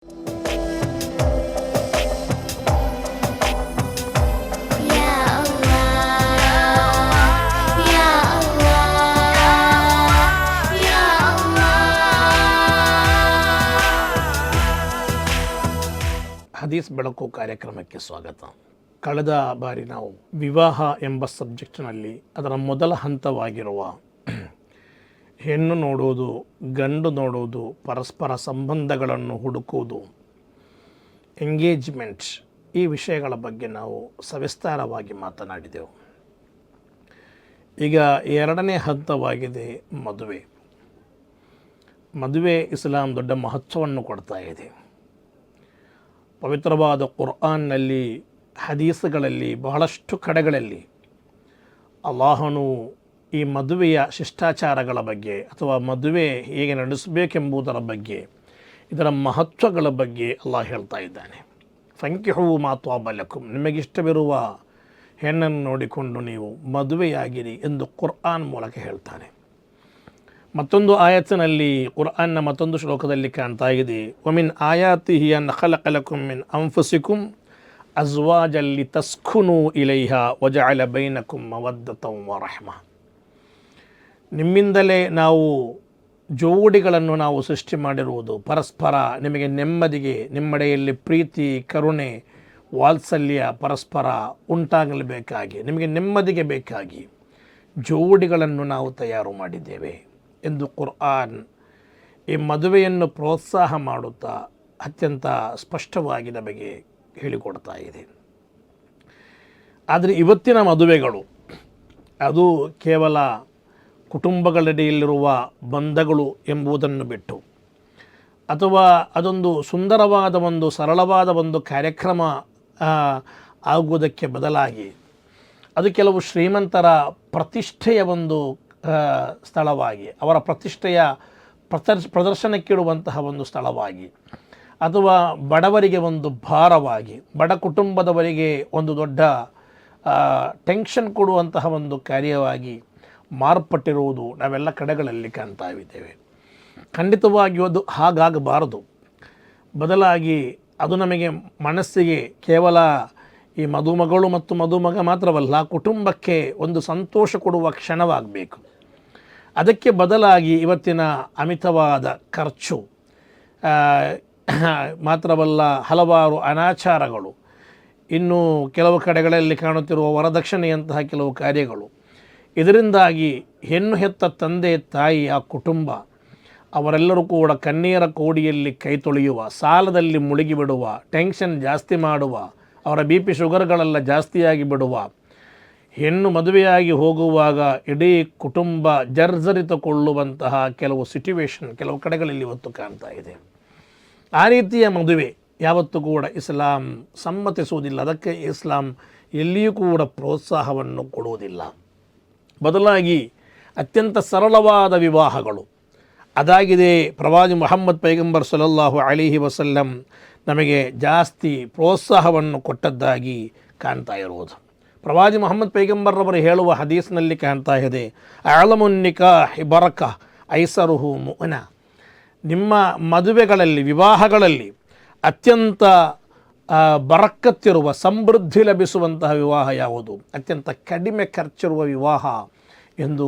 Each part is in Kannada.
ಹದೀಸ್ ಬೆಳಕು ಕಾರ್ಯಕ್ರಮಕ್ಕೆ ಸ್ವಾಗತ. ಕಳೆದ ಬಾರಿ ನಾವು ವಿವಾಹ ಎಂಬ ಸಬ್ಜೆಕ್ಟ್ನಲ್ಲಿ ಅದರ ಮೊದಲ ಹಂತವಾಗಿರುವ ಹೆಣ್ಣು ನೋಡುವುದು, ಗಂಡು ನೋಡುವುದು, ಪರಸ್ಪರ ಸಂಬಂಧಗಳನ್ನು ಹುಡುಕುವುದು, ಎಂಗೇಜ್ಮೆಂಟ್, ಈ ವಿಷಯಗಳ ಬಗ್ಗೆ ನಾವು ಸವಿಸ್ತಾರವಾಗಿ ಮಾತನಾಡಿದೆವು. ಈಗ ಎರಡನೇ ಹಂತವಾಗಿದೆ ಮದುವೆ. ಮದುವೆ ಇಸ್ಲಾಂ ದೊಡ್ಡ ಮಹತ್ವವನ್ನು ಕೊಡ್ತಾ ಇದೆ. ಪವಿತ್ರವಾದ ಕುರ್ಆನ್ನಲ್ಲಿ, ಹದೀಸ್ಗಳಲ್ಲಿ, ಬಹಳಷ್ಟು ಕಡೆಗಳಲ್ಲಿ ಅಲ್ಲಾಹನು ಈ ಮದುವೆಯ ಶಿಷ್ಟಾಚಾರಗಳ ಬಗ್ಗೆ ಅಥವಾ ಮದುವೆ ಹೇಗೆ ನಡೆಸಬೇಕೆಂಬುದರ ಬಗ್ಗೆ, ಇದರ ಮಹತ್ವಗಳ ಬಗ್ಗೆ ಅಲ್ಲಾಹ್ ಹೇಳ್ತಾ ಇದ್ದಾನೆ. ಫಂಕಿಹು ಮಾ ತ್ವಾಬ ಲಕುಂ, ನಿಮಗಿಷ್ಟವಿರುವ ಹೆಣ್ಣನ್ನು ನೋಡಿಕೊಂಡು ನೀವು ಮದುವೆಯಾಗಿರಿ ಎಂದು ಕುರ್ಆನ್ ಮೂಲಕ ಹೇಳ್ತಾನೆ. ಮತ್ತೊಂದು ಆಯತ್ತಿನಲ್ಲಿ, ಕುರ್ಆನ್ನ ಮತ್ತೊಂದು ಶ್ಲೋಕದಲ್ಲಿ ಕಾಣ್ತಾ ಇದೆ, ವಮಿನ್ ಆಯಾತಿಹಿ ಅನ್ ಖಲಕ ಲಕುಂ ಮಿನ್ ಅನ್ಫುಸಿಕುಂ ಅಜ್ವಾಜನ್ ಲಿತಸ್ಕುನು ಇಲೈಹಾ ವಜಅಲ ಬೈನಕುಂ ಮವದ್ದತಂ ವರಹ್ಮಾ. ನಿಮ್ಮಿಂದಲೇ ನಾವು ಜೋಡಿಗಳನ್ನು ನಾವು ಸೃಷ್ಟಿ ಮಾಡಿರುವುದು, ಪರಸ್ಪರ ನಿಮಗೆ ನೆಮ್ಮದಿಗೆ, ನಿಮ್ಮಡೆಯಲ್ಲಿ ಪ್ರೀತಿ, ಕರುಣೆ, ವಾತ್ಸಲ್ಯ ಪರಸ್ಪರ ಉಂಟಾಗಲೇಬೇಕಾಗಿ, ನಿಮಗೆ ನೆಮ್ಮದಿಗೆ ಬೇಕಾಗಿ ಜೋಡಿಗಳನ್ನು ನಾವು ತಯಾರು ಮಾಡಿದ್ದೇವೆ ಎಂದು ಕುರ್ಆನ್ ಈ ಮದುವೆಯನ್ನು ಪ್ರೋತ್ಸಾಹ ಮಾಡುತ್ತಾ ಅತ್ಯಂತ ಸ್ಪಷ್ಟವಾಗಿ ನಮಗೆ ಹೇಳಿಕೊಡ್ತಾ ಇದೆ. ಆದರೆ ಇವತ್ತಿನ ಮದುವೆಗಳು ಅದು ಕೇವಲ ಕುಟುಂಬಗಳಡಿಯಲ್ಲಿರುವ ಬಂಧಗಳು ಎಂಬುದನ್ನು ಬಿಟ್ಟು, ಅಥವಾ ಅದೊಂದು ಸುಂದರವಾದ ಒಂದು ಸರಳವಾದ ಒಂದು ಕಾರ್ಯಕ್ರಮ ಆಗುವುದಕ್ಕೆ ಬದಲಾಗಿ ಅದು ಕೆಲವು ಶ್ರೀಮಂತರ ಪ್ರತಿಷ್ಠೆಯ ಒಂದು ಸ್ಥಳವಾಗಿ, ಅವರ ಪ್ರತಿಷ್ಠೆಯ ಪ್ರದರ್ಶನಕ್ಕಿಡುವಂತಹ ಒಂದು ಸ್ಥಳವಾಗಿ, ಅಥವಾ ಬಡವರಿಗೆ ಒಂದು ಭಾರವಾಗಿ, ಬಡ ಕುಟುಂಬದವರಿಗೆ ಒಂದು ದೊಡ್ಡ ಟೆನ್ಷನ್ ಕೊಡುವಂತಹ ಒಂದು ಕಾರ್ಯವಾಗಿ ಮಾರ್ಪಟ್ಟಿರುವುದು ನಾವೆಲ್ಲ ಕಡೆಗಳಲ್ಲಿ ಕಾಣ್ತಾ ಇದ್ದೇವೆ. ಖಂಡಿತವಾಗಿಯೂ ಅದು ಹಾಗಾಗಬಾರದು. ಬದಲಾಗಿ ಅದು ನಮಗೆ ಮನಸ್ಸಿಗೆ ಕೇವಲ ಈ ಮದುಮಗಳು ಮತ್ತು ಮದುಮಗ ಮಾತ್ರವಲ್ಲ, ಕುಟುಂಬಕ್ಕೆ ಒಂದು ಸಂತೋಷ ಕೊಡುವ ಕ್ಷಣವಾಗಬೇಕು. ಅದಕ್ಕೆ ಬದಲಾಗಿ ಇವತ್ತಿನ ಅಮಿತವಾದ ಖರ್ಚು ಮಾತ್ರವಲ್ಲ, ಹಲವಾರು ಅನಾಚಾರಗಳು, ಇನ್ನು ಕೆಲವು ಕಡೆಗಳಲ್ಲಿ ಕಾಣುತ್ತಿರುವ ವರದಕ್ಷಿಣೆಯಂತಹ ಕೆಲವು ಕಾರ್ಯಗಳು, ಇದರಿಂದಾಗಿ ಹೆಣ್ಣು ಹೆತ್ತ ತಂದೆ ತಾಯಿ, ಆ ಕುಟುಂಬ ಅವರೆಲ್ಲರೂ ಕೂಡ ಕಣ್ಣೀರ ಕೋಡಿಯಲ್ಲಿ ಕೈ ತೊಳೆಯುವ, ಸಾಲದಲ್ಲಿ ಮುಳುಗಿಬಿಡುವ, ಟೆನ್ಷನ್ ಜಾಸ್ತಿ ಮಾಡುವ, ಅವರ ಬಿ ಪಿ ಶುಗರ್ಗಳೆಲ್ಲ ಜಾಸ್ತಿಯಾಗಿ ಬಿಡುವ, ಹೆಣ್ಣು ಮದುವೆಯಾಗಿ ಹೋಗುವಾಗ ಇಡೀ ಕುಟುಂಬ ಜರ್ಜರಿತಗೊಳ್ಳುವಂತಹ ಕೆಲವು ಸಿಚುವೇಶನ್ ಕೆಲವು ಕಡೆಗಳಲ್ಲಿ ಇವತ್ತು ಕಾಣ್ತಾ ಇದೆ. ಆ ರೀತಿಯ ಮದುವೆ ಯಾವತ್ತೂ ಕೂಡ ಇಸ್ಲಾಂ ಸಮ್ಮತಿಸುವುದಿಲ್ಲ. ಅದಕ್ಕೆ ಇಸ್ಲಾಂ ಎಲ್ಲಿಯೂ ಕೂಡ ಪ್ರೋತ್ಸಾಹವನ್ನು ಕೊಡುವುದಿಲ್ಲ. ಬದಲಾಗಿ ಅತ್ಯಂತ ಸರಳವಾದ ವಿವಾಹಗಳು ಅದಾಗಿದೆ ಪ್ರವಾದಿ ಮುಹಮ್ಮದ್ ಪೈಗಂಬರ್ ಸಲ್ಲಲ್ಲಾಹು ಅಲೈಹಿ ವಸಲ್ಲಂ ನಮಗೆ ಜಾಸ್ತಿ ಪ್ರೋತ್ಸಾಹವನ್ನು ಕೊಟ್ಟದ್ದಾಗಿ ಕಾಣ್ತಾ ಇರುವುದು. ಪ್ರವಾದಿ ಮುಹಮ್ಮದ್ ಪೈಗಂಬರ್ರವರು ಹೇಳುವ ಹದೀಸ್ನಲ್ಲಿ ಕಾಣ್ತಾ ಇದೆ, ಅಲಮುನ್ ನಿಕಾಹ್ ಬರಕ ಐಸರುಹು ಮುಅನ. ನಿಮ್ಮ ಮದುವೆಗಳಲ್ಲಿ, ವಿವಾಹಗಳಲ್ಲಿ ಅತ್ಯಂತ ಬರಕತ್ತಿರುವ, ಸಮೃದ್ಧಿ ಲಭಿಸುವಂತಹ ವಿವಾಹ ಯಾವುದು? ಅತ್ಯಂತ ಕಡಿಮೆ ಖರ್ಚಿರುವ ವಿವಾಹ ಎಂದು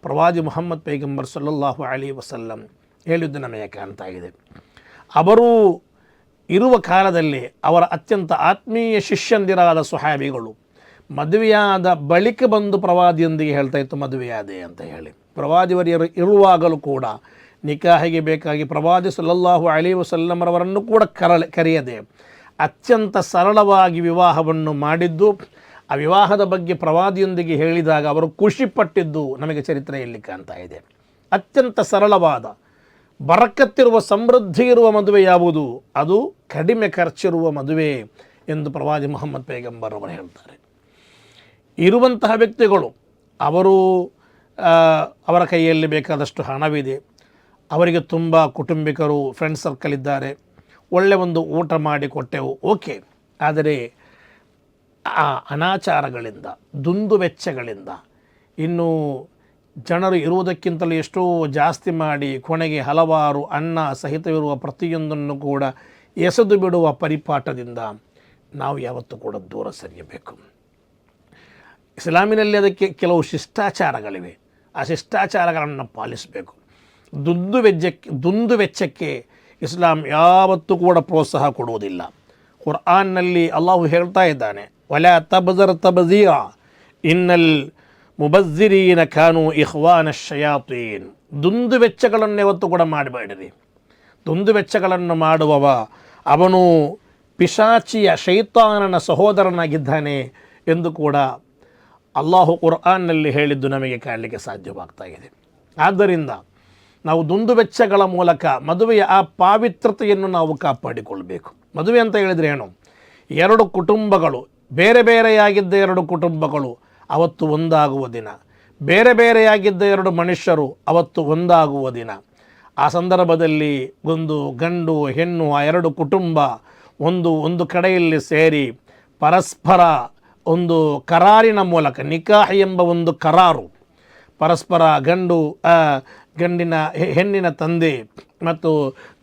ಪ್ರವಾದಿ ಮುಹಮ್ಮದ್ ಪೈಗಂಬರ್ ಸಲ್ಲಲ್ಲಾಹು ಅಲೈಹಿ ವಸಲ್ಲಂ ಹೇಳಿದ್ದು ನಮಗೆ ಕಾಣ್ತಾ ಇದೆ. ಅವರು ಇರುವ ಕಾಲದಲ್ಲಿ ಅವರ ಅತ್ಯಂತ ಆತ್ಮೀಯ ಶಿಷ್ಯಂದಿರಾದ ಸುಹಾಬಿಗಳು ಮದುವೆಯಾದ ಬಳಿಕ ಬಂದು ಪ್ರವಾದಿಯೊಂದಿಗೆ ಹೇಳ್ತಾ ಇತ್ತು, ಮದುವೆಯಾದೆ ಅಂತ ಹೇಳಿ. ಪ್ರವಾದಿವರಿಯರು ಇರುವಾಗಲೂ ಕೂಡ ನಿಕಾಹಿಗೆ ಬೇಕಾಗಿ ಪ್ರವಾದಿ ಸಲ್ಲಲ್ಲಾಹು ಅಲೈಹಿ ವಸಲ್ಲಮರವರನ್ನು ಕೂಡ ಕರೆಯದೆ ಅತ್ಯಂತ ಸರಳವಾಗಿ ವಿವಾಹವನ್ನು ಮಾಡಿದ್ದು, ಆ ವಿವಾಹದ ಬಗ್ಗೆ ಪ್ರವಾದಿಯೊಂದಿಗೆ ಹೇಳಿದಾಗ ಅವರು ಖುಷಿಪಟ್ಟಿದ್ದು ನಮಗೆ ಚರಿತ್ರೆಯಲ್ಲಿ ಕಾಣ್ತಾ ಇದೆ. ಅತ್ಯಂತ ಸರಳವಾದ, ಬರಕತ್ತಿರುವ, ಸಮೃದ್ಧಿ ಇರುವ ಮದುವೆ ಯಾವುದು? ಅದು ಕಡಿಮೆ ಖರ್ಚಿರುವ ಮದುವೆ ಎಂದು ಪ್ರವಾದಿ ಮುಹಮ್ಮದ್ ಪೈಗಂಬರ್ ಅವರು ಹೇಳ್ತಾರೆ. ಇರುವಂತಹ ವ್ಯಕ್ತಿಗಳು ಅವರು ಅವರ ಕೈಯಲ್ಲಿ ಬೇಕಾದಷ್ಟು ಹಣವಿದೆ, ಅವರಿಗೆ ತುಂಬ ಕುಟುಂಬಿಕರು, ಫ್ರೆಂಡ್ ಸರ್ಕಲ್ ಇದ್ದಾರೆ, ಒಳ್ಳೆಯ ಒಂದು ಊಟ ಮಾಡಿ ಕೊಟ್ಟೆವು, ಓಕೆ. ಆದರೆ ಆ ಅನಾಚಾರಗಳಿಂದ, ದುಂದು ವೆಚ್ಚಗಳಿಂದ, ಇನ್ನು ಜನರು ಇರುವುದಕ್ಕಿಂತಲೂ ಎಷ್ಟೋ ಜಾಸ್ತಿ ಮಾಡಿ ಕೊನೆಗೆ ಹಲವಾರು ಅನ್ನ ಸಹಿತವಿರುವ ಪ್ರತಿಯೊಂದನ್ನು ಕೂಡ ಎಸೆದು ಬಿಡುವ ಪರಿಪಾಠದಿಂದ ನಾವು ಯಾವತ್ತೂ ಕೂಡ ದೂರ ಸರಿಯಬೇಕು. ಇಸ್ಲಾಮಿನಲ್ಲಿ ಅದಕ್ಕೆ ಕೆಲವು ಶಿಷ್ಟಾಚಾರಗಳಿವೆ. ಆ ಶಿಷ್ಟಾಚಾರಗಳನ್ನು ಪಾಲಿಸಬೇಕು. ದುಂದು ವೆಚ್ಚಕ್ಕೆ ಇಸ್ಲಾಂ ಯಾವತ್ತೂ ಕೂಡ ಪ್ರೋತ್ಸಾಹ ಕೊಡುವುದಿಲ್ಲ. ಕುರ್ಆನ್ನಲ್ಲಿ ಅಲ್ಲಾಹು ಹೇಳ್ತಾ ಇದ್ದಾನೆ, ವಲಾ ತಬ್ಜರ್ ತಬ್ಜೀರ ಇನ್ನಲ್ ಮುಬಜ್ಜಿರೀನ ಖಾನು ಇಖ್ವಾನ ಶಯಾತೀನ್. ದುಂದು ವೆಚ್ಚಗಳನ್ನು ಯಾವತ್ತೂ ಕೂಡ ಮಾಡಬೇಡಿರಿ. ದುಂದು ವೆಚ್ಚಗಳನ್ನು ಮಾಡುವವ ಅವನು ಪಿಶಾಚಿಯ ಶೈತಾನನ ಸಹೋದರನಾಗಿದ್ದಾನೆ ಎಂದು ಕೂಡ ಅಲ್ಲಾಹು ಕುರ್ಆನ್ನಲ್ಲಿ ಹೇಳಿದ್ದು ನಮಗೆ ಕಾಣಲಿಕ್ಕೆ ಸಾಧ್ಯವಾಗ್ತಾ ಇದೆ. ಆದ್ದರಿಂದ ನಾವು ದುಂದು ವೆಚ್ಚಗಳ ಮೂಲಕ ಮದುವೆಯ ಆ ಪಾವಿತ್ರತೆಯನ್ನು ನಾವು ಕಾಪಾಡಿಕೊಳ್ಬೇಕು. ಮದುವೆ ಅಂತ ಹೇಳಿದರೆ ಏನು? ಎರಡು ಕುಟುಂಬಗಳು, ಬೇರೆ ಬೇರೆಯಾಗಿದ್ದ ಎರಡು ಕುಟುಂಬಗಳು ಅವತ್ತು ಒಂದಾಗುವ ದಿನ, ಬೇರೆ ಬೇರೆಯಾಗಿದ್ದ ಎರಡು ಮನುಷ್ಯರು ಅವತ್ತು ಒಂದಾಗುವ ದಿನ. ಆ ಸಂದರ್ಭದಲ್ಲಿ ಒಂದು ಗಂಡು ಹೆಣ್ಣು ಆ ಎರಡು ಕುಟುಂಬ ಒಂದು ಕಡೆಯಲ್ಲಿ ಸೇರಿ ಪರಸ್ಪರ ಒಂದು ಕರಾರಿನ ಮೂಲಕ, ನಿಕಾಹ್ ಎಂಬ ಒಂದು ಕರಾರು, ಪರಸ್ಪರ ಹೆಣ್ಣಿನ ತಂದೆ ಮತ್ತು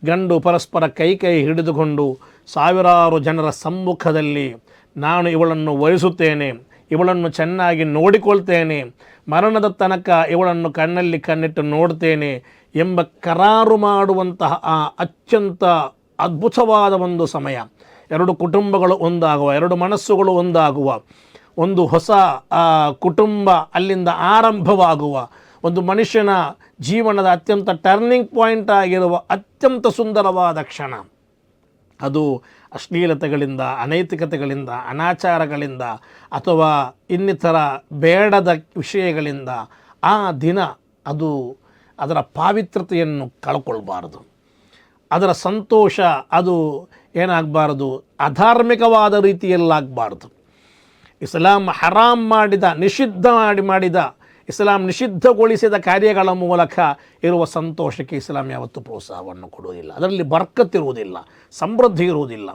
ಗಂಡು ಪರಸ್ಪರ ಕೈ ಹಿಡಿದುಕೊಂಡು ಸಾವಿರಾರು ಜನರ ಸಮ್ಮುಖದಲ್ಲಿ ನಾನು ಇವಳನ್ನು ವರಿಸುತ್ತೇನೆ, ಇವಳನ್ನು ಚೆನ್ನಾಗಿ ನೋಡಿಕೊಳ್ತೇನೆ, ಮರಣದ ತನಕ ಇವಳನ್ನು ಕಣ್ಣಲ್ಲಿ ಕಣ್ಣಿಟ್ಟು ನೋಡ್ತೇನೆ ಎಂಬ ಕರಾರು ಮಾಡುವಂತಹ ಆ ಅತ್ಯಂತ ಅದ್ಭುತವಾದ ಒಂದು ಸಮಯ. ಎರಡು ಕುಟುಂಬಗಳು ಒಂದಾಗುವ, ಎರಡು ಮನಸ್ಸುಗಳು ಒಂದಾಗುವ, ಒಂದು ಹೊಸ ಕುಟುಂಬ ಅಲ್ಲಿಂದ ಆರಂಭವಾಗುವ, ಒಂದು ಮನುಷ್ಯನ ಜೀವನದ ಅತ್ಯಂತ ಟರ್ನಿಂಗ್ ಪಾಯಿಂಟ್ ಆಗಿರುವ ಅತ್ಯಂತ ಸುಂದರವಾದ ಕ್ಷಣ. ಅದು ಅಶ್ಲೀಲತೆಗಳಿಂದ, ಅನೈತಿಕತೆಗಳಿಂದ, ಅನಾಚಾರಗಳಿಂದ ಅಥವಾ ಇನ್ನಿತರ ಬೇಡದ ವಿಷಯಗಳಿಂದ ಆ ದಿನ ಅದರ ಪಾವಿತ್ರತೆಯನ್ನು ಕಳ್ಕೊಳ್ಬಾರದು. ಅದರ ಸಂತೋಷ ಅದು ಏನಾಗಬಾರದು, ಅಧಾರ್ಮಿಕವಾದ ರೀತಿಯಲ್ಲಾಗಬಾರ್ದು. ಇಸ್ಲಾಂ ಹರಾಮ್ ಮಾಡಿದ, ಮಾಡಿದ ಇಸ್ಲಾಂ ನಿಷಿದ್ಧಗೊಳಿಸಿದ ಕಾರ್ಯಗಳ ಮೂಲಕ ಇರುವ ಸಂತೋಷಕ್ಕೆ ಇಸ್ಲಾಂ ಯಾವತ್ತೂ ಪ್ರೋತ್ಸಾಹವನ್ನು ಕೊಡುವುದಿಲ್ಲ. ಅದರಲ್ಲಿ ಬರ್ಕತ್ತಿರುವುದಿಲ್ಲ, ಸಮೃದ್ಧಿ ಇರುವುದಿಲ್ಲ.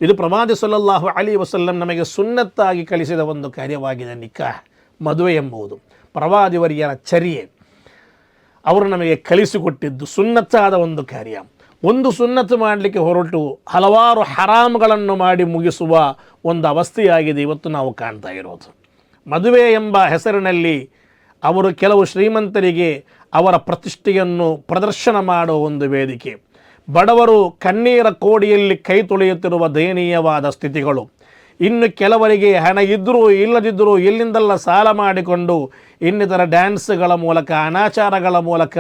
ಇದು ಪ್ರವಾದಿ ಸಲ್ಲಲ್ಲಾಹು ಅಲೈಹಿ ವಸಲ್ಲಂ ನಮಗೆ ಸುನ್ನತ್ತಾಗಿ ಕಲಿಸಿದ ಒಂದು ಕಾರ್ಯವಾಗಿದೆ ನಿಕಾಹ್, ಮದುವೆ ಎಂಬುದು. ಪ್ರವಾದಿವರಿಯರ ಚರ್ಯೆ, ಅವರು ನಮಗೆ ಕಲಿಸಿಕೊಟ್ಟಿದ್ದು ಸುನ್ನತ್ತಾದ ಒಂದು ಕಾರ್ಯ. ಒಂದು ಸುನ್ನತ್ತು ಮಾಡಲಿಕ್ಕೆ ಹೊರಟು ಹಲವಾರು ಹರಾಮ್ಗಳನ್ನು ಮಾಡಿ ಮುಗಿಸುವ ಒಂದು ಅವಸ್ಥೆಯಾಗಿದೆ ಇವತ್ತು ನಾವು ಕಾಣ್ತಾ ಇರೋದು. ಮದುವೆ ಎಂಬ ಹೆಸರಿನಲ್ಲಿ ಅವರು ಕೆಲವು ಶ್ರೀಮಂತರಿಗೆ ಅವರ ಪ್ರತಿಷ್ಠೆಯನ್ನು ಪ್ರದರ್ಶನ ಮಾಡುವ ಒಂದು ವೇದಿಕೆ, ಬಡವರು ಕಣ್ಣೀರ ಕೋಡಿಯಲ್ಲಿ ಕೈ ತೊಳೆಯುತ್ತಿರುವ ದಯನೀಯವಾದ ಸ್ಥಿತಿಗಳು, ಇನ್ನು ಕೆಲವರಿಗೆ ಹಣ ಇದ್ದರೂ ಇಲ್ಲದಿದ್ದರೂ ಎಲ್ಲಿಂದೆಲ್ಲ ಸಾಲ ಮಾಡಿಕೊಂಡು ಇನ್ನಿತರ ಡ್ಯಾನ್ಸ್ಗಳ ಮೂಲಕ, ಅನಾಚಾರಗಳ ಮೂಲಕ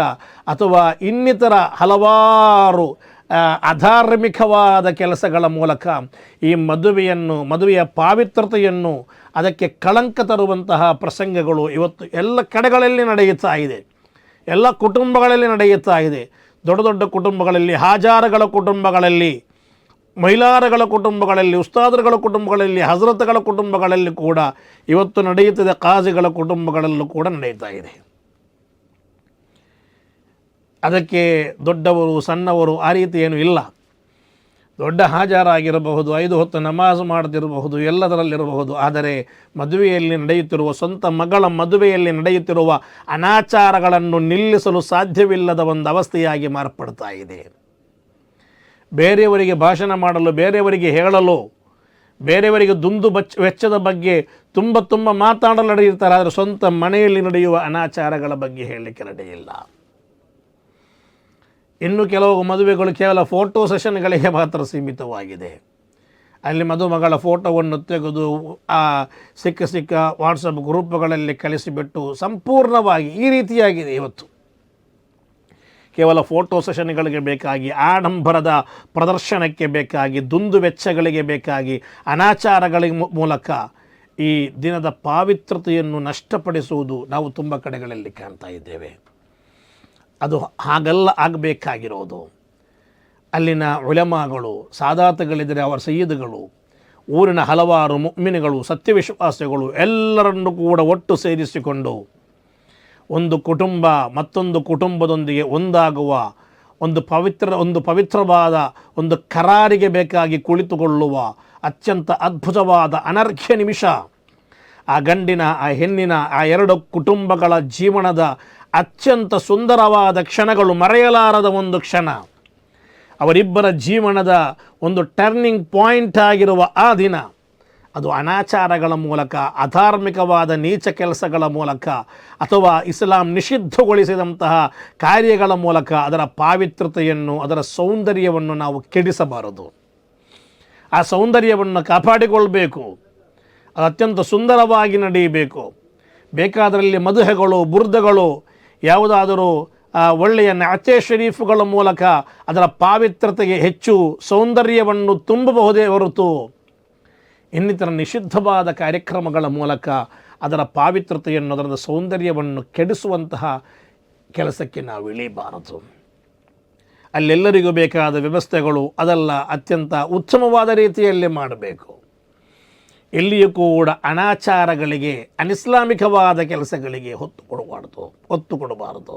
ಅಥವಾ ಇನ್ನಿತರ ಹಲವಾರು ಅಧಾರ್ಮಿಕವಾದ ಕೆಲಸಗಳ ಮೂಲಕ ಈ ಮದುವೆಯ ಪಾವಿತ್ರತೆಯನ್ನು ಅದಕ್ಕೆ ಕಳಂಕ ತರುವಂತಹ ಪ್ರಸಂಗಗಳು ಇವತ್ತು ಎಲ್ಲ ಕಡೆಗಳಲ್ಲಿ ನಡೆಯುತ್ತಾ ಇದೆ, ಎಲ್ಲ ಕುಟುಂಬಗಳಲ್ಲಿ ನಡೆಯುತ್ತಾ ಇದೆ. ದೊಡ್ಡ ದೊಡ್ಡ ಕುಟುಂಬಗಳಲ್ಲಿ, ಹಾಜಾರಗಳ ಕುಟುಂಬಗಳಲ್ಲಿ, ಮಹಿಳಾರಗಳ ಕುಟುಂಬಗಳಲ್ಲಿ, ಉಸ್ತಾದರುಗಳ ಕುಟುಂಬಗಳಲ್ಲಿ, ಹಜರತ್ಗಳ ಕುಟುಂಬಗಳಲ್ಲಿ ಕೂಡ ಇವತ್ತು ನಡೆಯುತ್ತದೆ. ಕಾಜಿಗಳ ಕುಟುಂಬಗಳಲ್ಲೂ ಕೂಡ ನಡೆಯುತ್ತಾ ಇದೆ. ಅದಕ್ಕೆ ದೊಡ್ಡವರು ಸಣ್ಣವರು ಆ ರೀತಿ ಏನು ಇಲ್ಲ. ದೊಡ್ಡ ಹಾಜರಾಗಿರಬಹುದು, 5 ಹೊತ್ತು ನಮಾಜ್ ಮಾಡದಿರಬಹುದು, ಎಲ್ಲದರಲ್ಲಿರಬಹುದು. ಆದರೆ ಮದುವೆಯಲ್ಲಿ ನಡೆಯುತ್ತಿರುವ, ಸ್ವಂತ ಮಗಳ ಮದುವೆಯಲ್ಲಿ ನಡೆಯುತ್ತಿರುವ ಅನಾಚಾರಗಳನ್ನು ನಿಲ್ಲಿಸಲು ಸಾಧ್ಯವಿಲ್ಲದ ಒಂದು ಅವಸ್ಥೆಯಾಗಿ ಮಾರ್ಪಡ್ತಾ ಇದೆ. ಬೇರೆಯವರಿಗೆ ಭಾಷಣ ಮಾಡಲು, ಬೇರೆಯವರಿಗೆ ಹೇಳಲು, ಬೇರೆಯವರಿಗೆ ವೆಚ್ಚದ ಬಗ್ಗೆ ತುಂಬ ಮಾತಾಡಲು ನಡೆಯುತ್ತಾರೆ. ಆದರೆ ಸ್ವಂತ ಮನೆಯಲ್ಲಿ ನಡೆಯುವ ಅನಾಚಾರಗಳ ಬಗ್ಗೆ ಹೇಳಲಿಕ್ಕೆ ನಡೆಯಿಲ್ಲ. ಇನ್ನು ಕೆಲವು ಮದುವೆಗಳು ಕೇವಲ ಫೋಟೋ ಸೆಷನ್ಗಳಿಗೆ ಮಾತ್ರ ಸೀಮಿತವಾಗಿದೆ. ಅಲ್ಲಿ ಮದುಮಗಳ ಫೋಟೋವನ್ನು ತೆಗೆದು ಸಿಕ್ಕ ವಾಟ್ಸಪ್ ಗ್ರೂಪ್ಗಳಲ್ಲಿ ಕಳಿಸಿಬಿಟ್ಟು ಸಂಪೂರ್ಣವಾಗಿ ಈ ರೀತಿಯಾಗಿದೆ ಇವತ್ತು. ಕೇವಲ ಫೋಟೋ ಸೆಷನ್ಗಳಿಗೆ ಬೇಕಾಗಿ, ಆಡಂಬರದ ಪ್ರದರ್ಶನಕ್ಕೆ ಬೇಕಾಗಿ, ದುಂದು ವೆಚ್ಚಗಳಿಗೆ ಬೇಕಾಗಿ, ಅನಾಚಾರಗಳ ಮೂಲಕ ಈ ದಿನದ ಪಾವಿತ್ರತೆಯನ್ನು ನಷ್ಟಪಡಿಸುವುದು ನಾವು ತುಂಬ ಕಡೆಗಳಲ್ಲಿ ಕಾಣ್ತಾ ಇದ್ದೇವೆ. ಅದು ಹಾಗೆಲ್ಲ ಆಗಬೇಕಾಗಿರೋದು. ಅಲ್ಲಿನ ಉಲಮಾಗಳು, ಸಾದಾತಗಳಿದ್ದರೆ ಅವರ ಸಯ್ಯಿದ್ಗಳು, ಊರಿನ ಹಲವಾರು ಮುಅ್ಮಿನ್ಗಳು, ಸತ್ಯವಿಶ್ವಾಸಿಗಳು ಎಲ್ಲರನ್ನು ಕೂಡ ಒಟ್ಟು ಸೇರಿಸಿಕೊಂಡು ಒಂದು ಕುಟುಂಬ ಮತ್ತೊಂದು ಕುಟುಂಬದೊಂದಿಗೆ ಒಂದಾಗುವ ಒಂದು ಪವಿತ್ರವಾದ ಒಂದು ಕರಾರಿಗೆ ಬೇಕಾಗಿ ಕುಳಿತುಕೊಳ್ಳುವ ಅತ್ಯಂತ ಅದ್ಭುತವಾದ ಅನರ್ಘ್ಯ ನಿಮಿಷ. ಆ ಗಂಡಿನ, ಆ ಹೆಣ್ಣಿನ, ಆ ಎರಡು ಕುಟುಂಬಗಳ ಜೀವನದ ಅತ್ಯಂತ ಸುಂದರವಾದ ಕ್ಷಣಗಳು, ಮರೆಯಲಾರದ ಒಂದು ಕ್ಷಣ. ಅವರಿಬ್ಬರ ಜೀವನದ ಒಂದು ಟರ್ನಿಂಗ್ ಪಾಯಿಂಟ್ ಆಗಿರುವ ಆ ದಿನ ಅದು ಅನಾಚಾರಗಳ ಮೂಲಕ, ಅಧಾರ್ಮಿಕವಾದ ನೀಚ ಕೆಲಸಗಳ ಮೂಲಕ ಅಥವಾ ಇಸ್ಲಾಂ ನಿಷಿದ್ಧಗೊಳಿಸಿದಂತಹ ಕಾರ್ಯಗಳ ಮೂಲಕ ಅದರ ಪಾವಿತ್ರತೆಯನ್ನು, ಅದರ ಸೌಂದರ್ಯವನ್ನು ನಾವು ಕೆಡಿಸಬಾರದು. ಆ ಸೌಂದರ್ಯವನ್ನು ಕಾಪಾಡಿಕೊಳ್ಬೇಕು. ಅದು ಅತ್ಯಂತ ಸುಂದರವಾಗಿ ನಡೆಯಬೇಕು. ಬೇಕಾದರಲ್ಲಿ ಮದುವೆಗಳು, ಬುರ್ದಗಳು, ಯಾವುದಾದರೂ ಒಳ್ಳೆಯ ನಾಚೆ ಶರೀಫುಗಳ ಮೂಲಕ ಅದರ ಪಾವಿತ್ರತೆಗೆ ಹೆಚ್ಚು ಸೌಂದರ್ಯವನ್ನು ತುಂಬಬಹುದೇ ಹೊರತು ಇನ್ನಿತರ ನಿಷಿದ್ಧವಾದ ಕಾರ್ಯಕ್ರಮಗಳ ಮೂಲಕ ಅದರ ಪಾವಿತ್ರತೆಯನ್ನು, ಅದರ ಸೌಂದರ್ಯವನ್ನು ಕೆಡಿಸುವಂತಹ ಕೆಲಸಕ್ಕೆ ನಾವು ಇಳಿಬಾರದು. ಅಲ್ಲೆಲ್ಲರಿಗೂ ಬೇಕಾದ ವ್ಯವಸ್ಥೆಗಳು ಅದೆಲ್ಲ ಅತ್ಯಂತ ಉತ್ತಮವಾದ ರೀತಿಯಲ್ಲಿ ಮಾಡಬೇಕು. ಎಲ್ಲಿಯೂ ಕೂಡ ಅನಾಚಾರಗಳಿಗೆ, ಅನಿಸ್ಲಾಮಿಕವಾದ ಕೆಲಸಗಳಿಗೆ ಒತ್ತು ಕೊಡಬಾರದು.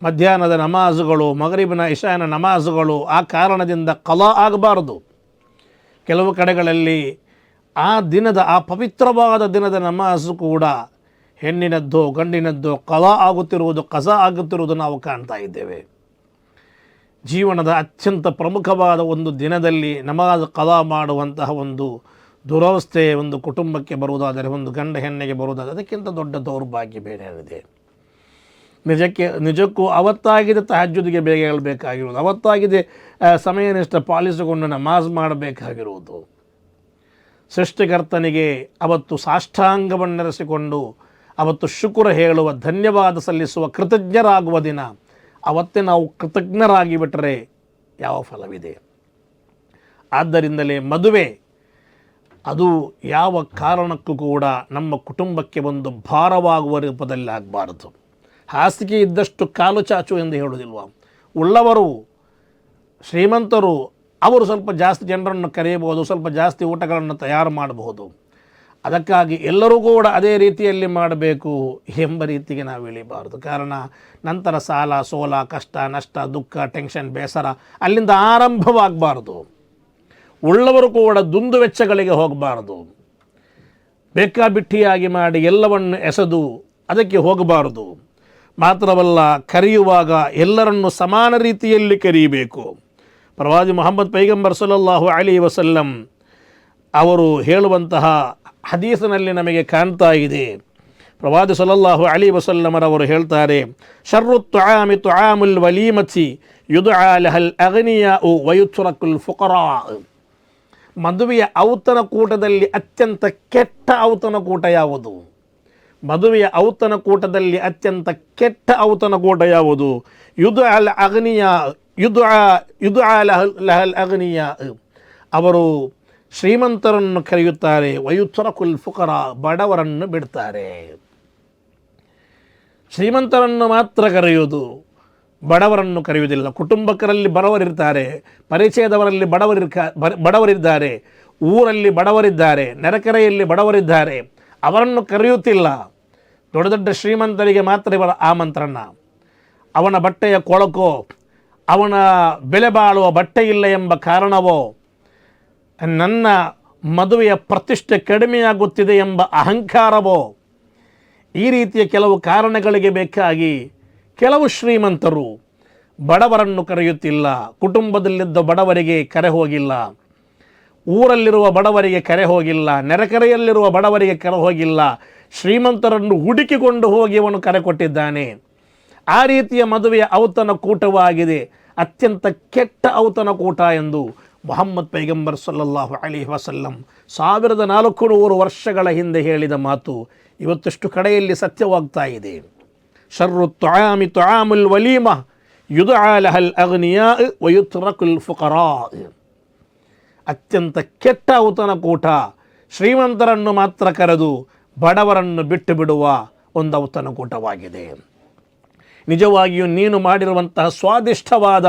ಮಧ್ಯಾಹ್ನದ ನಮಾಜುಗಳು, ಮಗರಿಬಿನ ಇಶಾನ ನಮಾಜುಗಳು ಆ ಕಾರಣದಿಂದ ಕಲಾ ಆಗಬಾರದು. ಕೆಲವು ಕಡೆಗಳಲ್ಲಿ ಆ ದಿನದ, ಆ ಪವಿತ್ರವಾದ ದಿನದ ನಮಾಜು ಕೂಡ ಹೆಣ್ಣಿನದ್ದು ಗಂಡಿನದ್ದು ಕಲಾ ಆಗುತ್ತಿರುವುದು ನಾವು ಕಾಣ್ತಾ ಇದ್ದೇವೆ. ಜೀವನದ ಅತ್ಯಂತ ಪ್ರಮುಖವಾದ ಒಂದು ದಿನದಲ್ಲಿ ನಮಾಜ್ ಕಲಾ ಮಾಡುವಂತಹ ಒಂದು ದುರವಸ್ಥೆ ಒಂದು ಕುಟುಂಬಕ್ಕೆ ಬರುವುದಾದರೆ, ಒಂದು ಗಂಡ ಹೆಣ್ಣಿಗೆ ಬರುವುದಾದರೆ ಅದಕ್ಕಿಂತ ದೊಡ್ಡ ದೌರ್ಭಾಗ್ಯ ಬೇರೆ ಇದೆ. ನಿಜಕ್ಕೂ ಅವತ್ತಾಗಿದೆ ತಹಜ್ಜುದಿಗೆ ಬೇಗ ಹೇಳಬೇಕಾಗಿರುವುದು, ಅವತ್ತಾಗಿದೆ ಸಮಯನಿಷ್ಠ ಪಾಲಿಸಿಕೊಂಡು ನಮಾಜ್ ಮಾಡಬೇಕಾಗಿರುವುದು. ಸೃಷ್ಟಿಕರ್ತನಿಗೆ ಅವತ್ತು ಸಾಷ್ಟಾಂಗವನ್ನೆರೆಸಿಕೊಂಡು ಅವತ್ತು ಶುಕ್ರ ಹೇಳುವ, ಧನ್ಯವಾದ ಸಲ್ಲಿಸುವ, ಕೃತಜ್ಞರಾಗುವ ದಿನ. ಅವತ್ತೇ ನಾವು ಕೃತಜ್ಞರಾಗಿ ಬಿಟ್ಟರೆ ಯಾವ ಫಲವಿದೆ? ಆದ್ದರಿಂದಲೇ ಮದುವೆ ಅದು ಯಾವ ಕಾರಣಕ್ಕೂ ಕೂಡ ನಮ್ಮ ಕುಟುಂಬಕ್ಕೆ ಒಂದು ಭಾರವಾಗುವ ರೂಪದಲ್ಲಿ ಆಗಬಾರದು. ಹಾಸಿಗೆ ಇದ್ದಷ್ಟು ಕಾಲು ಚಾಚು ಎಂದು ಹೇಳುವುದಿಲ್ವ? ಉಳ್ಳವರು, ಶ್ರೀಮಂತರು, ಅವರು ಸ್ವಲ್ಪ ಜಾಸ್ತಿ ಜನರನ್ನು ಕರೆಯಬಹುದು, ಸ್ವಲ್ಪ ಜಾಸ್ತಿ ಊಟಗಳನ್ನು ತಯಾರು ಮಾಡಬಹುದು. ಅದಕ್ಕಾಗಿ ಎಲ್ಲರೂ ಕೂಡ ಅದೇ ರೀತಿಯಲ್ಲಿ ಮಾಡಬೇಕು ಎಂಬ ರೀತಿಗೆ ನಾವು ಇಳಿಬಾರದು. ಕಾರಣ ನಂತರ ಸಾಲ, ಸೋಲ, ಕಷ್ಟ, ನಷ್ಟ, ದುಃಖ, ಟೆನ್ಷನ್, ಬೇಸರ ಅಲ್ಲಿಂದ ಆರಂಭವಾಗಬಾರ್ದು. ಉಳ್ಳವರು ಕೂಡ ದುಂದು ವೆಚ್ಚಗಳಿಗೆ ಹೋಗಬಾರದು. ಬೇಕಾಬಿಟ್ಟಿಯಾಗಿ ಮಾಡಿ ಎಲ್ಲವನ್ನು ಎಸೆದು ಅದಕ್ಕೆ ಹೋಗಬಾರದು. ಮಾತ್ರವಲ್ಲ, ಕರೆಯುವಾಗ ಎಲ್ಲರನ್ನು ಸಮಾನ ರೀತಿಯಲ್ಲಿ ಕರೆಯಬೇಕು. ಪ್ರವಾದಿ ಮುಹಮ್ಮದ್ ಪೈಗಂಬರ್ ಸಲ್ಲಲ್ಲಾಹು ಅಲೈಹಿ ವಸಲ್ಲಂ ಅವರು ಹೇಳುವಂತಹ ಹದೀಸಿನಲ್ಲಿ ನಮಗೆ ಕಾಣ್ತಾ ಇದೆ. ಪ್ರವಾದಿ ಸಲ್ಲಲ್ಲಾಹು ಅಲೈಹಿ ವಸಲ್ಲಮರವರು ಹೇಳ್ತಾರೆ, ಶರ್ರು ತುಆಮಿ ತುಆಮುಲ್ ವಲೀಮತಿ ಯುದ್ಆ ಲಹಲ್ ಅಗ್ನಿಯಾಉ ವಯುತ್ರಕುಲ್ ಫುಕರಾ. ಮದುವೆಯ ಔತಣಕೂಟದಲ್ಲಿ ಅತ್ಯಂತ ಕೆಟ್ಟ ಔತಣಕೂಟ ಯಾವುದು? ಮದುವೆಯ ಔತಣಕೂಟದಲ್ಲಿ ಅತ್ಯಂತ ಕೆಟ್ಟ ಔತಣಕೂಟ ಯಾವುದು? ಯುದ್ಆ ಲಹಲ್ ಅಗ್ನಿಯಾ, ಅವರು ಶ್ರೀಮಂತರನ್ನು ಕರೆಯುತ್ತಾರೆ, ವಯುತ್ರಕುಲ್ ಫುಕರಾ, ಬಡವರನ್ನು ಬಿಡ್ತಾರೆ. ಶ್ರೀಮಂತರನ್ನು ಮಾತ್ರ ಕರೆಯುವುದು, ಬಡವರನ್ನು ಕರೆಯುವುದಿಲ್ಲ. ಕುಟುಂಬಕರಲ್ಲಿ ಬಡವರಿರ್ತಾರೆ, ಪರಿಚಯದವರಲ್ಲಿ ಬಡವರಿದ್ದಾರೆ, ಊರಲ್ಲಿ ಬಡವರಿದ್ದಾರೆ, ನೆರೆಕೆರೆಯಲ್ಲಿ ಬಡವರಿದ್ದಾರೆ, ಅವರನ್ನು ಕರೆಯುತ್ತಿಲ್ಲ. ದೊಡ್ಡ ದೊಡ್ಡ ಶ್ರೀಮಂತರಿಗೆ ಮಾತ್ರ ಇವರ ಆಮಂತ್ರಣ. ಅವನ ಬಟ್ಟೆಯ ಕೊಳಕೋ, ಅವನ ಬೆಲೆ ಬಾಳುವ ಬಟ್ಟೆ ಇಲ್ಲ ಎಂಬ ಕಾರಣವೋ, ನನ್ನ ಮದುವೆಯ ಪ್ರತಿಷ್ಠೆ ಕಡಿಮೆಯಾಗುತ್ತಿದೆ ಎಂಬ ಅಹಂಕಾರವೋ, ಈ ರೀತಿಯ ಕೆಲವು ಕಾರಣಗಳಿಗೆ ಬೇಕಾಗಿ ಕೆಲವು ಶ್ರೀಮಂತರು ಬಡವರನ್ನು ಕರೆಯುತ್ತಿಲ್ಲ. ಕುಟುಂಬದಲ್ಲಿದ್ದ ಬಡವರಿಗೆ ಕರೆ ಹೋಗಿಲ್ಲ, ಊರಲ್ಲಿರುವ ಬಡವರಿಗೆ ಕರೆ ಹೋಗಿಲ್ಲ, ನೆರೆಕೆರೆಯಲ್ಲಿರುವ ಬಡವರಿಗೆ ಕರೆ ಹೋಗಿಲ್ಲ. ಶ್ರೀಮಂತರನ್ನು ಹುಡುಕಿಕೊಂಡು ಹೋಗಿ ಅವನು ಕರೆ ಕೊಟ್ಟಿದ್ದಾನೆ. ಆ ರೀತಿಯ ಮದುವೆಯ ಔತಣಕೂಟವಾಗಿದೆ ಅತ್ಯಂತ ಕೆಟ್ಟ ಔತಣಕೂಟ ಎಂದು ಮುಹಮ್ಮದ್ ಪೈಗಂಬರ್ ಸಲ್ಲಲ್ಲಾಹು ಅಲೈಹಿ ವಸಲ್ಲಂ 1400 ವರ್ಷಗಳ ಹಿಂದೆ ಹೇಳಿದ ಮಾತು ಇವತ್ತಷ್ಟು ಕಡೆಯಲ್ಲಿ ಸತ್ಯವಾಗ್ತಾ ಇದೆ. ಶರ್ರು ತುಆಮಿ ತುಆಮುಲ್ ವಲೀಮ ಯುದ್ಆ ಲಹಲ್ ಅಗ್ನಿಯಾ ವಯುತ್ರಕುಲ್ ಫುಕರಾ. ಅತ್ಯಂತ ಕೆಟ್ಟ ಔತಣಕೂಟ, ಶ್ರೀಮಂತರನ್ನು ಮಾತ್ರ ಕರೆದು ಬಡವರನ್ನು ಬಿಟ್ಟು ಬಿಡುವ ಒಂದು ಔತಣಕೂಟವಾಗಿದೆ. ನಿಜವಾಗಿಯೂ ನೀನು ಮಾಡಿರುವಂತಹ ಸ್ವಾದಿಷ್ಟವಾದ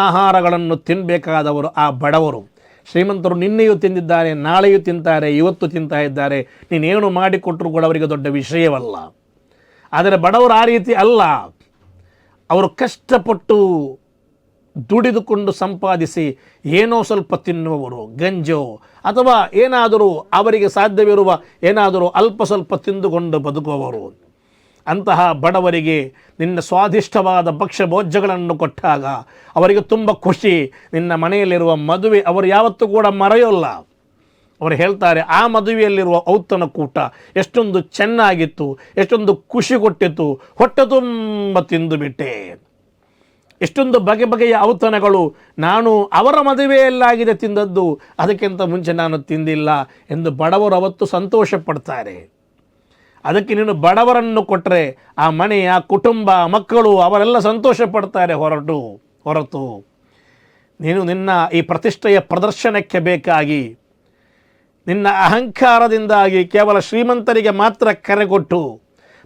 ಆಹಾರಗಳನ್ನು ತಿನ್ನಬೇಕಾದವರು ಆ ಬಡವರು. ಶ್ರೀಮಂತರು ನಿನ್ನೆಯೂ ತಿಂದಿದ್ದಾರೆ, ನಾಳೆಯೂ ತಿಂತಾರೆ, ಇವತ್ತು ತಿಂತಾ ಇದ್ದಾರೆ. ನೀನೇನು ಮಾಡಿಕೊಟ್ಟರು ಕೂಡ ಅವರಿಗೆ ದೊಡ್ಡ ವಿಷಯವಲ್ಲ. ಆದರೆ ಬಡವರು ಆ ರೀತಿ ಅಲ್ಲ. ಅವರು ಕಷ್ಟಪಟ್ಟು ದುಡಿದುಕೊಂಡು ಸಂಪಾದಿಸಿ ಏನೋ ಸ್ವಲ್ಪ ತಿನ್ನುವವರು, ಗಂಜೋ ಅಥವಾ ಏನಾದರೂ ಅವರಿಗೆ ಸಾಧ್ಯವಿರುವ ಏನಾದರೂ ಅಲ್ಪ ಸ್ವಲ್ಪ ತಿಂದುಕೊಂಡು ಬದುಕುವವರು. ಅಂತಹ ಬಡವರಿಗೆ ನಿನ್ನ ಸ್ವಾದಿಷ್ಟವಾದ ಭಕ್ಷ್ಯ ಭೋಜ್ಯಗಳನ್ನು ಕೊಟ್ಟಾಗ ಅವರಿಗೆ ತುಂಬ ಖುಷಿ. ನಿನ್ನ ಮನೆಯಲ್ಲಿರುವ ಮದುವೆ ಅವರು ಯಾವತ್ತೂ ಕೂಡ ಮರೆಯೋಲ್ಲ. ಅವರು ಹೇಳ್ತಾರೆ, ಆ ಮದುವೆಯಲ್ಲಿರುವ ಔತಣಕೂಟ ಎಷ್ಟೊಂದು ಚೆನ್ನಾಗಿತ್ತು, ಎಷ್ಟೊಂದು ಖುಷಿ ಕೊಟ್ಟಿತ್ತು, ಹೊಟ್ಟೆ ತುಂಬ ತಿಂದು ಬಿಟ್ಟೆ. ಎಷ್ಟೊಂದು ಬಗೆ ಬಗೆಯ ಔತಣಗಳು ನಾನು ಅವರ ಮದುವೆಯಲ್ಲಾಗಿದೆ ತಿಂದದ್ದು, ಅದಕ್ಕಿಂತ ಮುಂಚೆ ನಾನು ತಿಂದಿಲ್ಲ ಎಂದು ಬಡವರು ಅವತ್ತು ಸಂತೋಷ ಪಡ್ತಾರೆ. ಅದಕ್ಕೆ ನೀನು ಬಡವರನ್ನು ಕೊಟ್ಟರೆ ಆ ಮನೆಯ ಕುಟುಂಬ ಮಕ್ಕಳು ಅವರೆಲ್ಲ ಸಂತೋಷ ಪಡ್ತಾರೆ. ಹೊರತು ನೀನು ನಿನ್ನ ಈ ಪ್ರತಿಷ್ಠೆಯ ಪ್ರದರ್ಶನಕ್ಕೆ ಬೇಕಾಗಿ ನಿನ್ನ ಅಹಂಕಾರದಿಂದಾಗಿ ಕೇವಲ ಶ್ರೀಮಂತರಿಗೆ ಮಾತ್ರ ಕರೆ ಕೊಟ್ಟು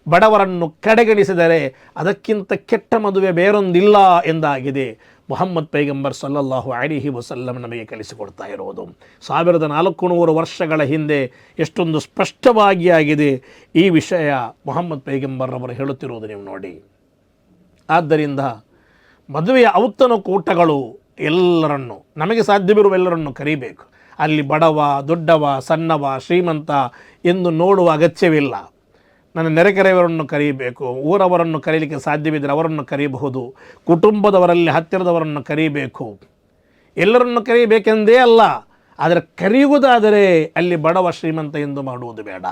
ಬಡವರನ್ನು ಕಡೆಗಣಿಸಿದರೆ ಅದಕ್ಕಿಂತ ಕೆಟ್ಟ ಮದುವೆ ಬೇರೊಂದಿಲ್ಲ ಎಂದಾಗಿದೆ ಮುಹಮ್ಮದ್ ಪೈಗಂಬರ್ ಸಲ್ಲಲ್ಲಾಹು ಅಲೈಹಿ ವಸಲ್ಲಂ ನಮಗೆ ಕಲಿಸಿಕೊಡ್ತಾ ಇರೋದು. 1400 ವರ್ಷಗಳ ಹಿಂದೆ ಎಷ್ಟೊಂದು ಸ್ಪಷ್ಟವಾಗಿ ಆಗಿದೆ ಈ ವಿಷಯ ಮುಹಮ್ಮದ್ ಪೈಗಂಬರ್ ಅವರು ಹೇಳುತ್ತಿರುವುದು ನೀವು ನೋಡಿ. ಆದ್ದರಿಂದ ಮದುವೆಯ ಔತಣಕೂಟಗಳು ಎಲ್ಲರನ್ನು, ನಮಗೆ ಸಾಧ್ಯವಿರುವ ಎಲ್ಲರನ್ನು ಕರೀಬೇಕು. ಅಲ್ಲಿ ಬಡವ, ದೊಡ್ಡವ, ಸಣ್ಣವ, ಶ್ರೀಮಂತ ಎಂದು ನೋಡುವ ಅಗತ್ಯವಿಲ್ಲ. ನನ್ನ ನೆರೆಕೆರೆಯವರನ್ನು ಕರೀಬೇಕು, ಊರವರನ್ನು ಕರೀಲಿಕ್ಕೆ ಸಾಧ್ಯವಿದ್ದರೆ ಅವರನ್ನು ಕರೀಬಹುದು, ಕುಟುಂಬದವರಲ್ಲಿ ಹತ್ತಿರದವರನ್ನು ಕರೀಬೇಕು. ಎಲ್ಲರನ್ನು ಕರೀಬೇಕೆಂದೇ ಅಲ್ಲ, ಆದರೆ ಕರೆಯುವುದಾದರೆ ಅಲ್ಲಿ ಬಡವ ಶ್ರೀಮಂತ ಎಂದು ಮಾಡುವುದು ಬೇಡ.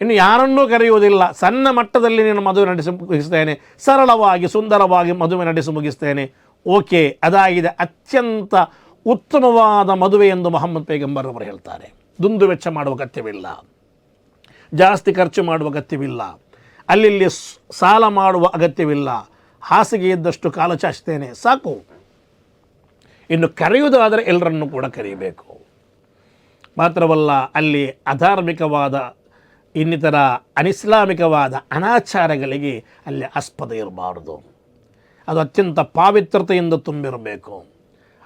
ಇನ್ನು ಯಾರನ್ನೂ ಕರೆಯುವುದಿಲ್ಲ, ಸಣ್ಣ ಮಟ್ಟದಲ್ಲಿ ನೀನು ಮದುವೆ ನಡೆಸಿ ಮುಗಿಸ್ತೇನೆ, ಸರಳವಾಗಿ ಸುಂದರವಾಗಿ ಮದುವೆ ನಡೆಸಿ ಮುಗಿಸ್ತೇನೆ, ಓಕೆ, ಅದಾಗಿದೆ ಅತ್ಯಂತ ಉತ್ತಮವಾದ ಮದುವೆ ಎಂದು ಮುಹಮ್ಮದ್ ಪೈಗಂಬರ್ ಅವರು ಹೇಳ್ತಾರೆ. ದುಂದು ವೆಚ್ಚ ಮಾಡುವ ಅಗತ್ಯವಿಲ್ಲ, ಜಾಸ್ತಿ ಖರ್ಚು ಮಾಡುವ ಅಗತ್ಯವಿಲ್ಲ, ಅಲ್ಲಿ ಸಾಲ ಮಾಡುವ ಅಗತ್ಯವಿಲ್ಲ, ಹಾಸಿಗೆ ಇದ್ದಷ್ಟು ಕಾಲ ಚಾಚ್ತೇನೆ ಸಾಕು. ಇನ್ನು ಕರೆಯುವುದಾದರೆ ಎಲ್ಲರನ್ನು ಕೂಡ ಕರೆಯಬೇಕು. ಮಾತ್ರವಲ್ಲ, ಅಲ್ಲಿ ಅಧಾರ್ಮಿಕವಾದ ಇನ್ನಿತರ ಅನಿಸ್ಲಾಮಿಕವಾದ ಅನಾಚಾರಗಳಿಗೆ ಅಲ್ಲಿ ಆಸ್ಪದ ಇರಬಾರದು. ಅದು ಅತ್ಯಂತ ಪಾವಿತ್ರತೆಯಿಂದ ತುಂಬಿರಬೇಕು,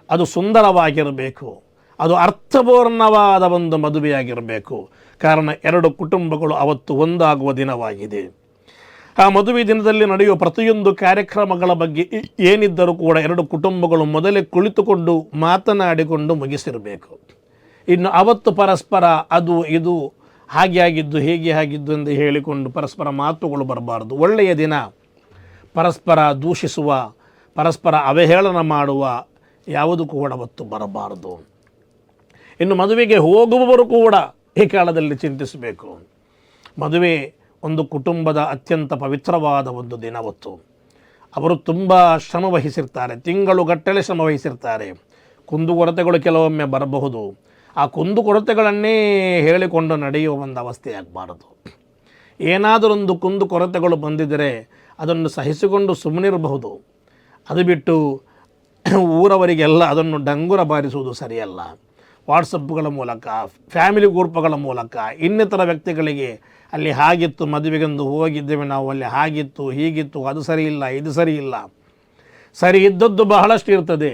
ಅದು ಸುಂದರವಾಗಿರಬೇಕು, ಅದು ಅರ್ಥಪೂರ್ಣವಾದ ಒಂದು ಮದುವೆಯಾಗಿರಬೇಕು. ಕಾರಣ ಎರಡು ಕುಟುಂಬಗಳು ಅವತ್ತು ಒಂದಾಗುವ ದಿನವಾಗಿದೆ. ಆ ಮದುವೆ ದಿನದಲ್ಲಿ ನಡೆಯುವ ಪ್ರತಿಯೊಂದು ಕಾರ್ಯಕ್ರಮಗಳ ಬಗ್ಗೆ ಏನಿದ್ದರೂ ಕೂಡ ಎರಡು ಕುಟುಂಬಗಳು ಮೊದಲೇ ಕುಳಿತುಕೊಂಡು ಮಾತನಾಡಿಕೊಂಡು ಮುಗಿಸಿರಬೇಕು. ಇನ್ನು ಅವತ್ತು ಪರಸ್ಪರ ಅದು ಇದು ಹಾಗೆ ಆಗಿದ್ದು ಹೇಗೆ ಆಗಿದ್ದು ಎಂದು ಹೇಳಿಕೊಂಡು ಪರಸ್ಪರ ಮಾತುಗಳು ಬರಬಾರದು. ಒಳ್ಳೆಯ ದಿನ, ಪರಸ್ಪರ ದೂಷಿಸುವ, ಪರಸ್ಪರ ಅವಹೇಳನ ಮಾಡುವ ಯಾವುದು ಕೂಡ ಅವತ್ತು ಬರಬಾರದು. ಇನ್ನು ಮದುವೆಗೆ ಹೋಗುವವರು ಕೂಡ ಈ ಕಾಲದಲ್ಲಿ ಚಿಂತಿಸಬೇಕು. ಮದುವೆ ಒಂದು ಕುಟುಂಬದ ಅತ್ಯಂತ ಪವಿತ್ರವಾದ ಒಂದು ದಿನವತ್ತು. ಅವರು ತುಂಬ ಶ್ರಮ ವಹಿಸಿರ್ತಾರೆ, ತಿಂಗಳುಗಟ್ಟಲೆ ಶ್ರಮ ವಹಿಸಿರ್ತಾರೆ. ಕುಂದುಕೊರತೆಗಳು ಕೆಲವೊಮ್ಮೆ ಬರಬಹುದು. ಆ ಕುಂದುಕೊರತೆಗಳನ್ನೇ ಹೇಳಿಕೊಂಡು ನಡೆಯುವ ಒಂದು ಅವಸ್ಥೆ ಆಗಬಾರದು. ಏನಾದರೊಂದು ಕುಂದುಕೊರತೆಗಳು ಬಂದಿದ್ದರೆ ಅದನ್ನು ಸಹಿಸಿಕೊಂಡು ಸುಮ್ಮನಿರಬಹುದು. ಅದು ಬಿಟ್ಟು ಊರವರಿಗೆಲ್ಲ ಅದನ್ನು ಡಂಗುರ ಬಾರಿಸುವುದು ಸರಿಯಲ್ಲ. ವಾಟ್ಸಪ್ಗಳ ಮೂಲಕ, ಫ್ಯಾಮಿಲಿ ಗ್ರೂಪ್ಗಳ ಮೂಲಕ, ಇನ್ನಿತರ ವ್ಯಕ್ತಿಗಳಿಗೆ ಅಲ್ಲಿ ಹಾಗಿತ್ತು, ಮದುವೆಗೆಂದು ಹೋಗಿದ್ದೇವೆ ನಾವು, ಅಲ್ಲಿ ಹಾಗಿತ್ತು, ಹೀಗಿತ್ತು, ಅದು ಸರಿ ಇಲ್ಲ, ಇದು ಸರಿ ಇಲ್ಲ. ಸರಿ ಇದ್ದದ್ದು ಬಹಳಷ್ಟು ಇರ್ತದೆ,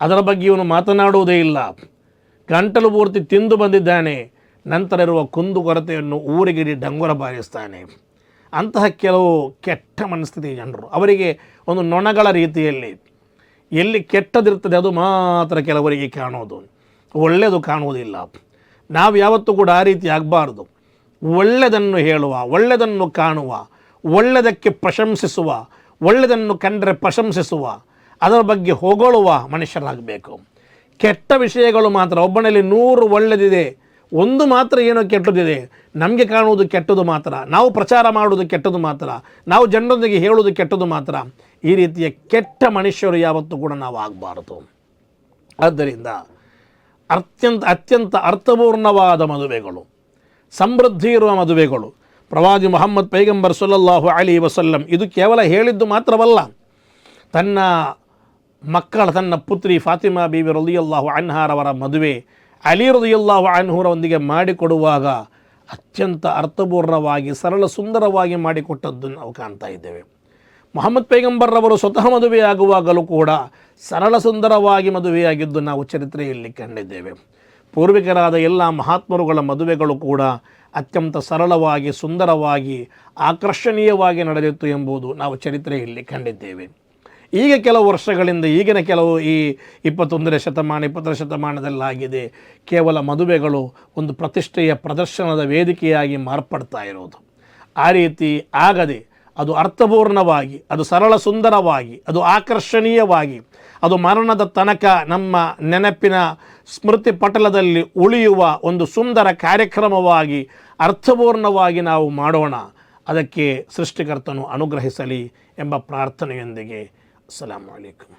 ಅದರ ಬಗ್ಗೆ ಇವನು ಮಾತನಾಡುವುದೇ ಇಲ್ಲ. ಗಂಟಲು ಪೂರ್ತಿ ತಿಂದು ಬಂದಿದ್ದಾನೆ, ನಂತರ ಇರುವ ಕುಂದು ಕೊರತೆಯನ್ನು ಊರಿಗಿಡಿ ಡಂಗುರ ಬಾರಿಸ್ತಾನೆ. ಅಂತಹ ಕೆಲವು ಕೆಟ್ಟ ಮನಸ್ಥಿತಿ ಜನರು, ಅವರಿಗೆ ಒಂದು ನೊಣಗಳ ರೀತಿಯಲ್ಲಿ ಎಲ್ಲಿ ಕೆಟ್ಟದಿರ್ತದೆ ಅದು ಮಾತ್ರ ಕೆಲವರಿಗೆ ಕಾಣೋದು, ಒಳ್ಳೆಯದು ಕಾಣುವುದಿಲ್ಲ. ನಾವು ಯಾವತ್ತೂ ಕೂಡ ಆ ರೀತಿ ಆಗಬಾರ್ದು. ಒಳ್ಳೆಯದನ್ನು ಹೇಳುವ, ಒಳ್ಳೆಯದನ್ನು ಕಾಣುವ, ಒಳ್ಳೆಯದಕ್ಕೆ ಪ್ರಶಂಸಿಸುವ, ಒಳ್ಳೆಯದನ್ನು ಕಂಡರೆ ಪ್ರಶಂಸಿಸುವ, ಅದರ ಬಗ್ಗೆ ಹೊಗಳುವ ಮನುಷ್ಯರಾಗಬೇಕು. ಕೆಟ್ಟ ವಿಷಯಗಳು ಮಾತ್ರ, ಒಬ್ಬನಲ್ಲಿ 100 ಒಳ್ಳೆಯದಿದೆ, ಒಂದು ಮಾತ್ರ ಏನೋ ಕೆಟ್ಟದಿದೆ, ನಮಗೆ ಕಾಣುವುದು ಕೆಟ್ಟದು ಮಾತ್ರ, ನಾವು ಪ್ರಚಾರ ಮಾಡುವುದು ಕೆಟ್ಟದು ಮಾತ್ರ, ನಾವು ಜನರೊಂದಿಗೆ ಹೇಳುವುದು ಕೆಟ್ಟದು ಮಾತ್ರ. ಈ ರೀತಿಯ ಕೆಟ್ಟ ಮನುಷ್ಯರು ಯಾವತ್ತೂ ಕೂಡ ನಾವು ಆಗಬಾರದು. ಆದ್ದರಿಂದ ಅತ್ಯಂತ ಅರ್ಥಪೂರ್ಣವಾದ ಮದುವೆಗಳು, ಸಮೃದ್ಧಿ ಇರುವ ಮದುವೆಗಳು, ಪ್ರವಾದಿ ಮುಹಮ್ಮದ್ ಪೈಗಂಬರ್ ಸಲ್ಲಲ್ಲಾಹು ಅಲೈಹಿ ವಸಲ್ಲಂ ಇದು ಕೇವಲ ಹೇಳಿದ್ದು ಮಾತ್ರವಲ್ಲ, ತನ್ನ ತನ್ನ ಪುತ್ರಿ ಫಾತಿಮಾ ಬೀವಿ ರಲಿಯಲ್ಲಾಹು ಅನ್ಹಾರವರ ಮದುವೆ ಅಲಿ ರಲಿಯಲ್ಲಾಹು ಅನ್ಹುರೊಂದಿಗೆ ಮಾಡಿಕೊಡುವಾಗ ಅತ್ಯಂತ ಅರ್ಥಪೂರ್ಣವಾಗಿ ಸರಳ ಸುಂದರವಾಗಿ ಮಾಡಿಕೊಟ್ಟದ್ದು ನಾವು ಕಾಣ್ತಾ ಇದ್ದೇವೆ. ಮುಹಮ್ಮದ್ ಪೈಗಂಬರ್ರವರು ಸ್ವತಃ ಮದುವೆಯಾಗುವಾಗಲೂ ಕೂಡ ಸರಳ ಸುಂದರವಾಗಿ ಮದುವೆಯಾಗಿದ್ದು ನಾವು ಚರಿತ್ರೆಯಲ್ಲಿ ಕಂಡಿದ್ದೇವೆ. ಪೂರ್ವಿಕರಾದ ಎಲ್ಲ ಮಹಾತ್ಮರುಗಳ ಮದುವೆಗಳು ಕೂಡ ಅತ್ಯಂತ ಸರಳವಾಗಿ, ಸುಂದರವಾಗಿ, ಆಕರ್ಷಣೀಯವಾಗಿ ನಡೆದಿತ್ತು ಎಂಬುದು ನಾವು ಚರಿತ್ರೆಯಲ್ಲಿ ಕಂಡಿದ್ದೇವೆ. ಈಗ ಕೆಲವು ವರ್ಷಗಳಿಂದ, ಈಗಿನ ಕೆಲವು ಈ 21ನೇ ಶತಮಾನ 20ನೇ ಶತಮಾನದಲ್ಲಾಗಿದೆ ಕೇವಲ ಮದುವೆಗಳು ಒಂದು ಪ್ರತಿಷ್ಠೆಯ ಪ್ರದರ್ಶನದ ವೇದಿಕೆಯಾಗಿ ಮಾರ್ಪಡ್ತಾ ಇರೋದು. ಆ ರೀತಿ ಆಗದೆ ಅದು ಅರ್ಥಪೂರ್ಣವಾಗಿ, ಅದು ಸರಳ ಸುಂದರವಾಗಿ, ಅದು ಆಕರ್ಷಣೀಯವಾಗಿ, ಅದು ಮರಣದ ತನಕ ನಮ್ಮ ನೆನಪಿನ ಸ್ಮೃತಿ ಪಟಲದಲ್ಲಿ ಉಳಿಯುವ ಒಂದು ಸುಂದರ ಕಾರ್ಯಕ್ರಮವಾಗಿ ಅರ್ಥಪೂರ್ಣವಾಗಿ ನಾವು ಮಾಡೋಣ. ಅದಕ್ಕೆ ಸೃಷ್ಟಿಕರ್ತನು ಅನುಗ್ರಹಿಸಲಿ ಎಂಬ ಪ್ರಾರ್ಥನೆಯೊಂದಿಗೆ ಅಸ್ಸಲಾಮು ಅಲೈಕುಂ.